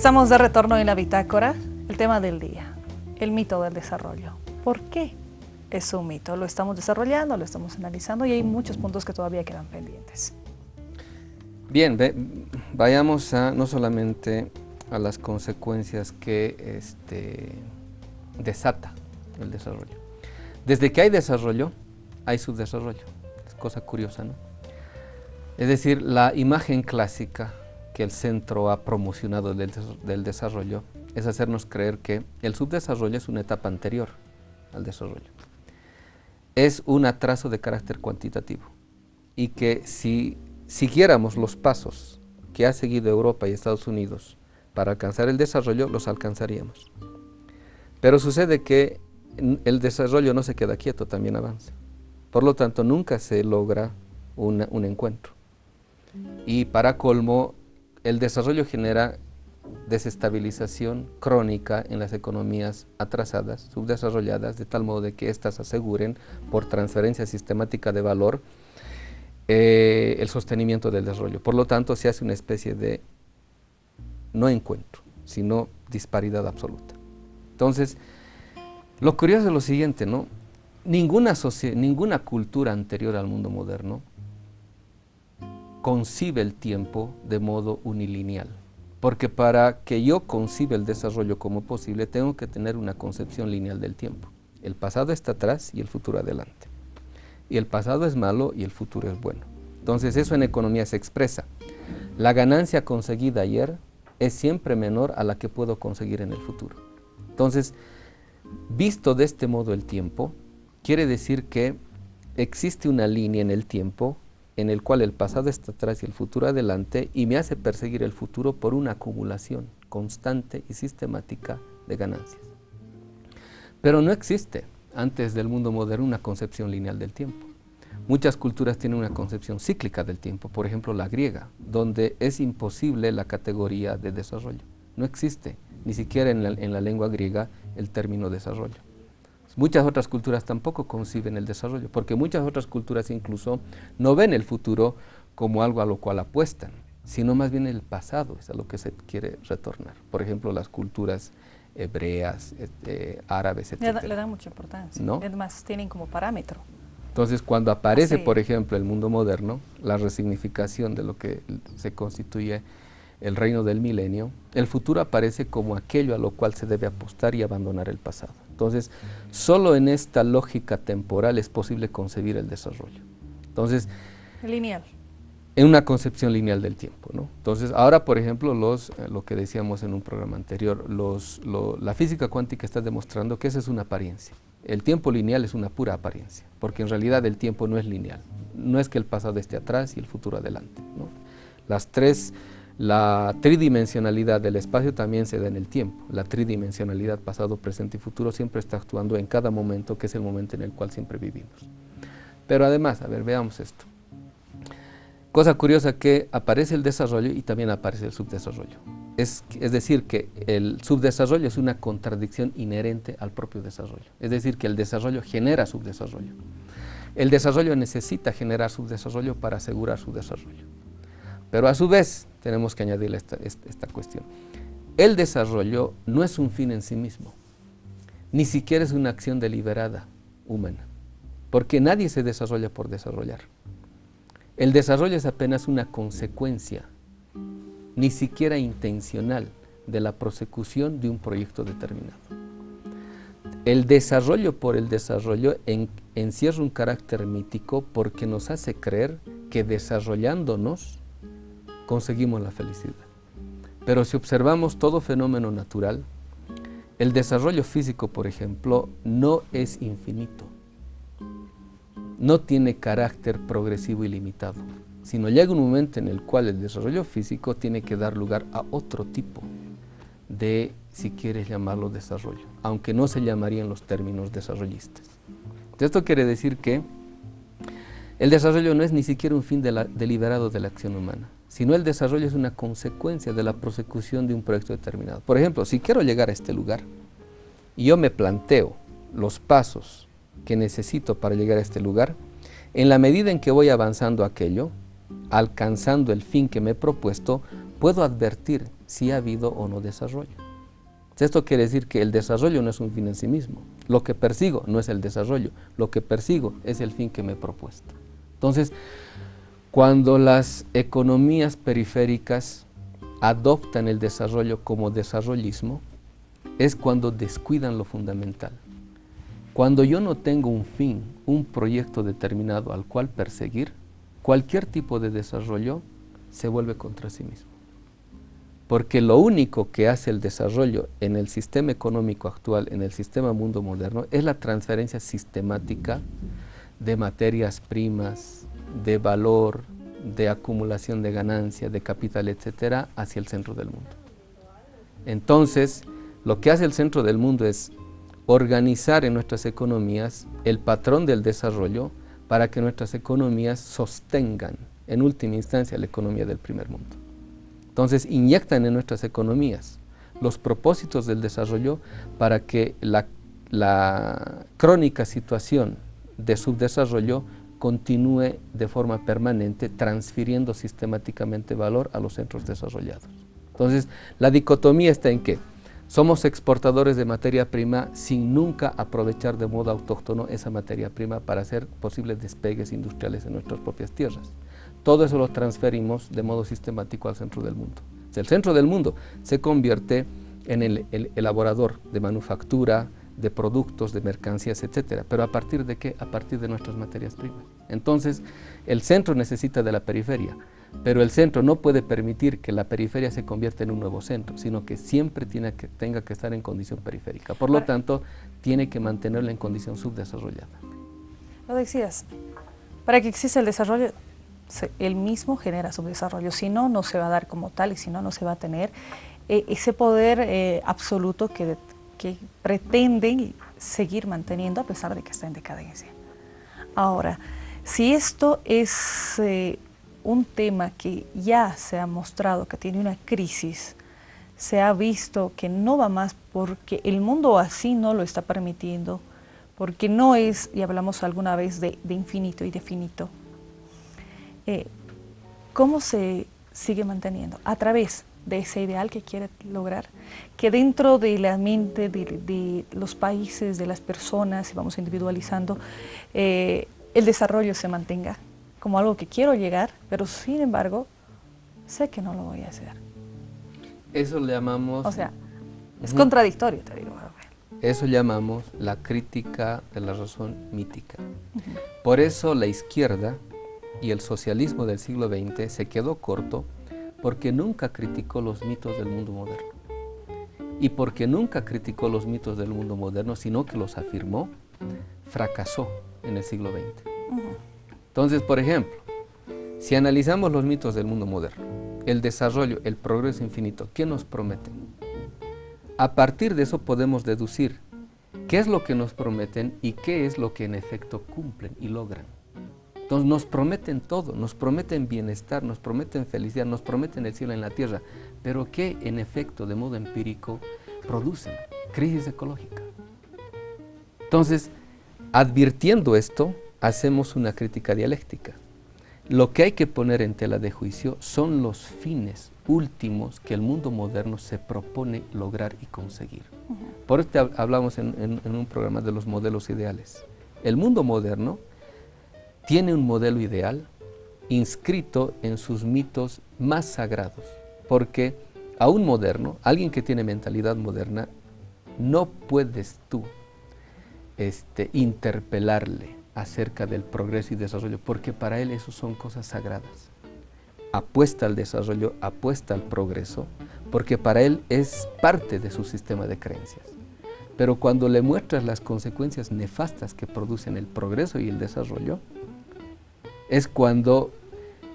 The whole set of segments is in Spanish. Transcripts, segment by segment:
Estamos de retorno en la bitácora. El tema del día, el mito del desarrollo. ¿Por qué es un mito? Lo estamos desarrollando, lo estamos analizando y hay muchos puntos que todavía quedan pendientes. Bien, vayamos no solamente a las consecuencias que desata el desarrollo. Desde que hay desarrollo, hay subdesarrollo. Es cosa curiosa, ¿no? Es decir, la imagen clásica que el centro ha promocionado del desarrollo es hacernos creer que el subdesarrollo es una etapa anterior al desarrollo. Es un atraso de carácter cuantitativo y que si siguiéramos los pasos que ha seguido Europa y Estados Unidos para alcanzar el desarrollo, los alcanzaríamos. Pero sucede que el desarrollo no se queda quieto, también avanza. Por lo tanto, nunca se logra un encuentro. Y para colmo, el desarrollo genera desestabilización crónica en las economías atrasadas, subdesarrolladas, de tal modo de que éstas aseguren, por transferencia sistemática de valor, el sostenimiento del desarrollo. Por lo tanto, se hace una especie de no encuentro, sino disparidad absoluta. Entonces, lo curioso es lo siguiente, ¿no? Ninguna cultura anterior al mundo moderno concibe el tiempo de modo unilineal, porque para que yo conciba el desarrollo como posible, tengo que tener una concepción lineal del tiempo. El pasado está atrás y el futuro adelante. Y el pasado es malo y el futuro es bueno. Entonces eso en economía se expresa. La ganancia conseguida ayer es siempre menor a la que puedo conseguir en el futuro. Entonces, visto de este modo el tiempo, quiere decir que existe una línea en el tiempo en el cual el pasado está atrás y el futuro adelante, y me hace perseguir el futuro por una acumulación constante y sistemática de ganancias. Pero no existe, antes del mundo moderno, una concepción lineal del tiempo. Muchas culturas tienen una concepción cíclica del tiempo, por ejemplo la griega, donde es imposible la categoría de desarrollo. No existe, ni siquiera en la lengua griega, el término desarrollo. Muchas otras culturas tampoco conciben el desarrollo, porque muchas otras culturas incluso no ven el futuro como algo a lo cual apuestan, sino más bien el pasado es a lo que se quiere retornar. Por ejemplo, las culturas hebreas, árabes, etc. Le dan mucha importancia, ¿no? Además tienen como parámetro. Entonces, cuando aparece, por ejemplo, el mundo moderno, la resignificación de lo que se constituye el reino del milenio, el futuro aparece como aquello a lo cual se debe apostar y abandonar el pasado. Entonces, solo en esta lógica temporal es posible concebir el desarrollo. Entonces, lineal. En una concepción lineal del tiempo, ¿no? Entonces, ahora, por ejemplo, lo que decíamos en un programa anterior, la física cuántica está demostrando que esa es una apariencia. El tiempo lineal es una pura apariencia, porque en realidad el tiempo no es lineal. No es que el pasado esté atrás y el futuro adelante, ¿no? La tridimensionalidad del espacio también se da en el tiempo. La tridimensionalidad pasado, presente y futuro siempre está actuando en cada momento, que es el momento en el cual siempre vivimos. Pero además, a ver, veamos esto. Cosa curiosa que aparece el desarrollo y también aparece el subdesarrollo. Es decir, que el subdesarrollo es una contradicción inherente al propio desarrollo. Es decir, que el desarrollo genera subdesarrollo. El desarrollo necesita generar subdesarrollo para asegurar su desarrollo. Pero a su vez, tenemos que añadirle esta cuestión. El desarrollo no es un fin en sí mismo, ni siquiera es una acción deliberada humana, porque nadie se desarrolla por desarrollar. El desarrollo es apenas una consecuencia, ni siquiera intencional, de la prosecución de un proyecto determinado. El desarrollo por el desarrollo encierra un carácter mítico porque nos hace creer que desarrollándonos conseguimos la felicidad. Pero si observamos todo fenómeno natural, el desarrollo físico, por ejemplo, no es infinito. No tiene carácter progresivo ilimitado, sino llega un momento en el cual el desarrollo físico tiene que dar lugar a otro tipo de, si quieres llamarlo, desarrollo, aunque no se llamarían los términos desarrollistas. Entonces, esto quiere decir que el desarrollo no es ni siquiera un fin deliberado de la acción humana, sino el desarrollo es una consecuencia de la prosecución de un proyecto determinado. Por ejemplo, si quiero llegar a este lugar y yo me planteo los pasos que necesito para llegar a este lugar, en la medida en que voy avanzando aquello, alcanzando el fin que me he propuesto, puedo advertir si ha habido o no desarrollo. Esto quiere decir que el desarrollo no es un fin en sí mismo. Lo que persigo no es el desarrollo, lo que persigo es el fin que me he propuesto. Entonces, cuando las economías periféricas adoptan el desarrollo como desarrollismo, es cuando descuidan lo fundamental. Cuando yo no tengo un fin, un proyecto determinado al cual perseguir, cualquier tipo de desarrollo se vuelve contra sí mismo. Porque lo único que hace el desarrollo en el sistema económico actual, en el sistema mundo moderno, es la transferencia sistemática de materias primas, de valor, de acumulación de ganancia, de capital, etcétera, hacia el centro del mundo. Entonces, lo que hace el centro del mundo es organizar en nuestras economías el patrón del desarrollo para que nuestras economías sostengan, en última instancia, la economía del primer mundo. Entonces, inyectan en nuestras economías los propósitos del desarrollo para que la crónica situación de subdesarrollo continúe de forma permanente, transfiriendo sistemáticamente valor a los centros desarrollados. Entonces, la dicotomía está en que somos exportadores de materia prima sin nunca aprovechar de modo autóctono esa materia prima para hacer posibles despegues industriales en nuestras propias tierras. Todo eso lo transferimos de modo sistemático al centro del mundo. O sea, el centro del mundo se convierte en el elaborador de manufactura, de productos, de mercancías, etcétera. ¿Pero a partir de qué? A partir de nuestras materias primas. Entonces, el centro necesita de la periferia, pero el centro no puede permitir que la periferia se convierta en un nuevo centro, sino que siempre tenga que estar en condición periférica. Por lo tanto, tiene que mantenerla en condición subdesarrollada. Lo decías, para que exista el desarrollo, él mismo genera subdesarrollo, si no, no se va a dar como tal y si no, no se va a tener ese poder absoluto que pretenden seguir manteniendo a pesar de que está en decadencia. Ahora, si esto es un tema que ya se ha mostrado que tiene una crisis, se ha visto que no va más porque el mundo así no lo está permitiendo, porque no es, y hablamos alguna vez de infinito y de finito, ¿cómo se sigue manteniendo? A través de ese ideal que quiere lograr, que dentro de la mente de los países, de las personas, si vamos individualizando, el desarrollo se mantenga como algo que quiero llegar, pero sin embargo, sé que no lo voy a hacer. Eso le llamamos... O sea, es contradictorio, te digo. Eso llamamos la crítica de la razón mítica. Por eso la izquierda y el socialismo del siglo XX se quedó corto porque nunca criticó los mitos del mundo moderno. Y porque nunca criticó los mitos del mundo moderno, sino que los afirmó, fracasó en el siglo XX. Entonces, por ejemplo, si analizamos los mitos del mundo moderno, el desarrollo, el progreso infinito, ¿qué nos prometen? A partir de eso podemos deducir qué es lo que nos prometen y qué es lo que en efecto cumplen y logran. Entonces nos prometen todo, nos prometen bienestar, nos prometen felicidad, nos prometen el cielo en la tierra, pero ¿qué en efecto, de modo empírico, producen? Crisis ecológica. Entonces, advirtiendo esto, hacemos una crítica dialéctica. Lo que hay que poner en tela de juicio son los fines últimos que el mundo moderno se propone lograr y conseguir. Por eso hablamos en un programa de los modelos ideales. El mundo moderno tiene un modelo ideal inscrito en sus mitos más sagrados, porque a un moderno, alguien que tiene mentalidad moderna, no puedes tú interpelarle acerca del progreso y desarrollo, porque para él eso son cosas sagradas. Apuesta al desarrollo, apuesta al progreso, porque para él es parte de su sistema de creencias. Pero cuando le muestras las consecuencias nefastas que producen el progreso y el desarrollo, es cuando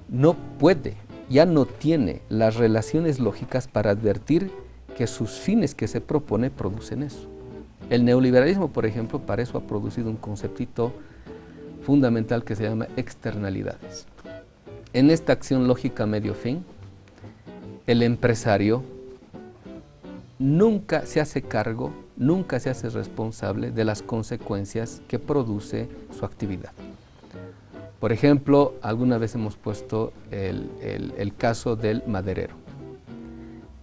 no puede, ya no tiene las relaciones lógicas para advertir que sus fines que se propone producen eso. El neoliberalismo, por ejemplo, para eso ha producido un conceptito fundamental que se llama externalidades. En esta acción lógica medio-fin, el empresario nunca se hace cargo, nunca se hace responsable de las consecuencias que produce su actividad. Por ejemplo, alguna vez hemos puesto el caso del maderero.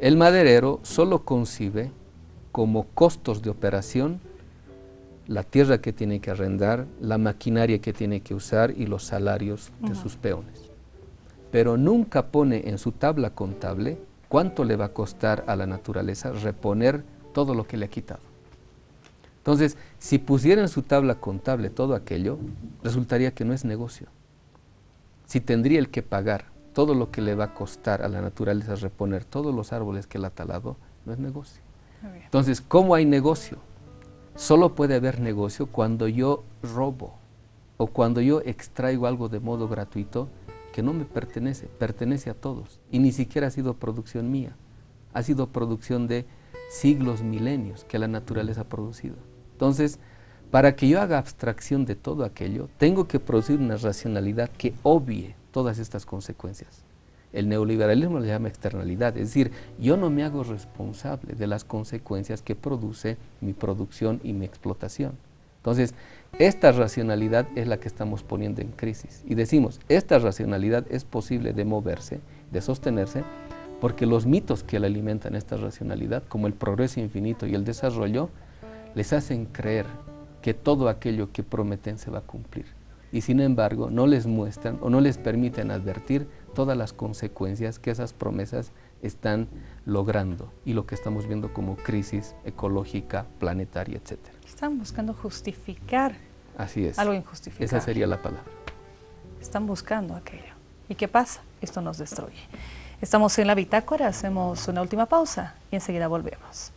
El maderero solo concibe como costos de operación la tierra que tiene que arrendar, la maquinaria que tiene que usar y los salarios de sus peones. Pero nunca pone en su tabla contable cuánto le va a costar a la naturaleza reponer todo lo que le ha quitado. Entonces, si pusiera en su tabla contable todo aquello, resultaría que no es negocio. Si tendría el que pagar todo lo que le va a costar a la naturaleza reponer todos los árboles que él ha talado, no es negocio. Entonces, ¿cómo hay negocio? Solo puede haber negocio cuando yo robo o cuando yo extraigo algo de modo gratuito que no me pertenece, pertenece a todos y ni siquiera ha sido producción mía, ha sido producción de siglos, milenios que la naturaleza ha producido. Entonces, para que yo haga abstracción de todo aquello, tengo que producir una racionalidad que obvie todas estas consecuencias. El neoliberalismo le llama externalidad, es decir, yo no me hago responsable de las consecuencias que produce mi producción y mi explotación. Entonces, esta racionalidad es la que estamos poniendo en crisis. Y decimos, esta racionalidad es posible de moverse, de sostenerse, porque los mitos que la alimentan esta racionalidad, como el progreso infinito y el desarrollo, les hacen creer que todo aquello que prometen se va a cumplir. Y sin embargo, no les muestran o no les permiten advertir todas las consecuencias que esas promesas están logrando y lo que estamos viendo como crisis ecológica, planetaria, etc. Están buscando justificar algo injustificable. Esa sería la palabra. Están buscando aquello. ¿Y qué pasa? Esto nos destruye. Estamos en la bitácora, hacemos una última pausa y enseguida volvemos.